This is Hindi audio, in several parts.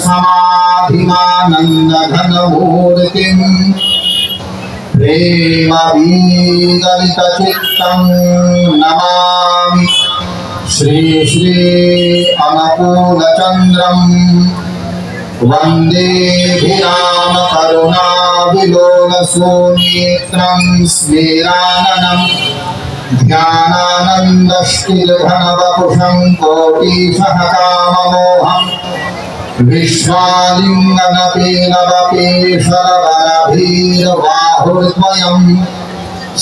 समाधिमानंद घन मूर्तिं प्रेम विगलित चित्तं नमामि। श्री श्री अनुकूल चंद्रं वंदे भिराम करुणा विलोल सुनेत्रं स्मेराननं ध्यानानन्दश्चिरघनवपुषं कोटिसहकाममोहम् विश्वालिङ्गनपीनवपीशरवरभीरबाहुर्द्वयम्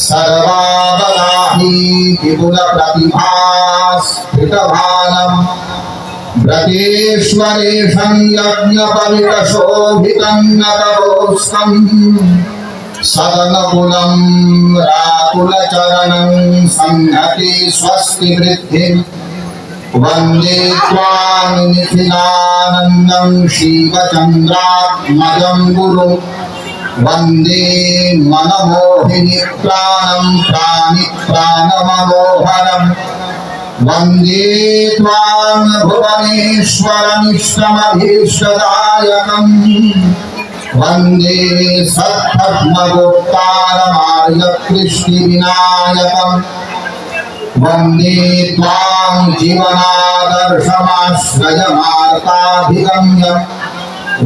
सर्वावगाही विपुलप्रतिभास्फुटभानम् व्रतेश्वरेशं यज्ञपवित्रशोभितं नतरोस्तम् सदनकुलं राकुलचरणं संहति स्वस्ति वृद्धिम् वन्दे त्वां निखिलानन्दं शिवचन्द्रात्मजं गुरुं वन्दे मनमोहिनी प्राणं प्राणमनोहरम् वन्दे त्वां भुवनेश्वरमिष्टमभीष्टदायकम् वन्दे सद्धर्मगोप्तारमार्यकृष्टिविनायकम् वन्दे त्वां जीवनादर्शमाश्रयमार्गाभिगम्यम्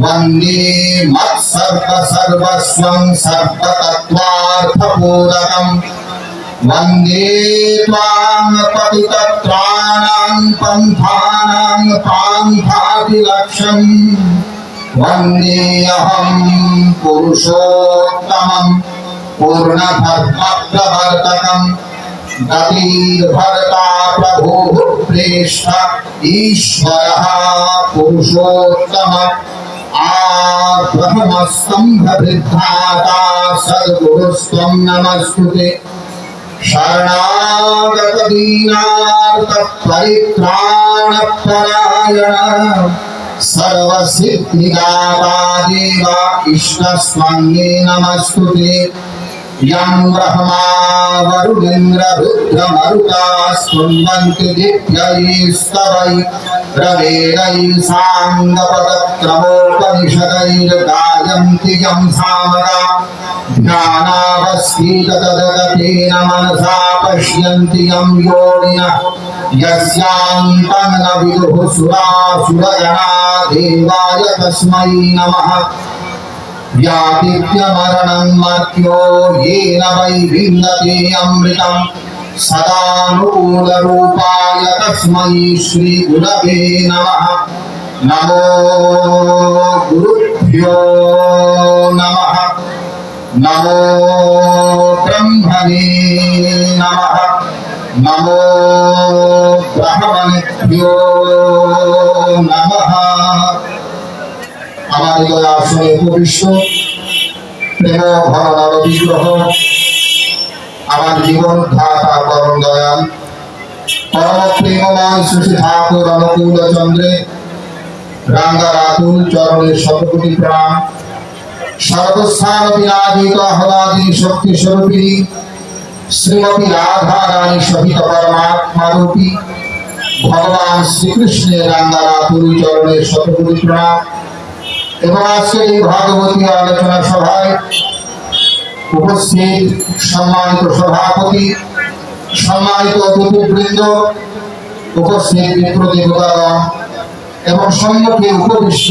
वन्दे मत्सर्वस्वं सर्वतत्त्वार्थपूरकम् वन्दे त्वां पतितत्राणां पन्थानां पान्थातिलक्ष्यम् वन्देऽहं पुरुषोत्तमं पूर्णधर्मप्रवर्तकम् गतिर्भर्ता प्रभुः प्रेष्ठ ईश्वरः पुरुषोत्तम ब्रह्मस्तम्भविधाता सद्गुरुस्त्वं नमस्तुते। शरणागतदीनार्तपरित्राणपरायण सर्वसिद्धिदाता देव इष्टस्त्वं नमस्तुते। यं ब्रह्मा वरुणेन्द्र रुद्रमरुतास्तुन्वन्ति दिव्यैस्तवैः प्रवेदैः साङ्गपदक्रमोपनिषदैर्गायन्ति यं सामगा ध्यानावस्थिततद्गतेन मनसा पश्यन्ति यं योगिनः यस्यां तं न विदुः सुरासुरगणा देवाय तस्मै नमः। व्यापित्यमरणं मर्त्यो येन वै विन्दते अमृतं सदानुकूलरूपाय तस्मै श्रीगुरवे नमः। नमो गुरुभ्यो नमः। नमो ब्रह्मणे नमः। नमो ब्रह्मणेभ्यो नमः। আমার হৃদয় আসনে উপবিষ্ট প্রেম ভরণার বিগ্রহ আমার জীবন ধাতা করণ দয়াল পরম প্রেমময় শ্রী ঠাকুর অনুকূল চন্দ্রে রাঙ্গারাতুল চরণে শতকোটি প্রাণ সর্বস্থান বিরাজিত হলাদি শক্তি স্বরূপিণী শ্রীমতী রাধা রানী সহিত পরমাত্মা রূপী ভগবান শ্রীকৃষ্ণের রাঙ্গারাতুল চরণে শতকোটি প্রাণ এবং আজকে এই ভাগবতী আলোচনা সভায় উপস্থিত সম্মানিত সভাপতি, সম্মানিত অতিথিবৃন্দ, উপস্থিত মিত্র দেবতাগণ এবং সম্মুখে উপবিষ্ট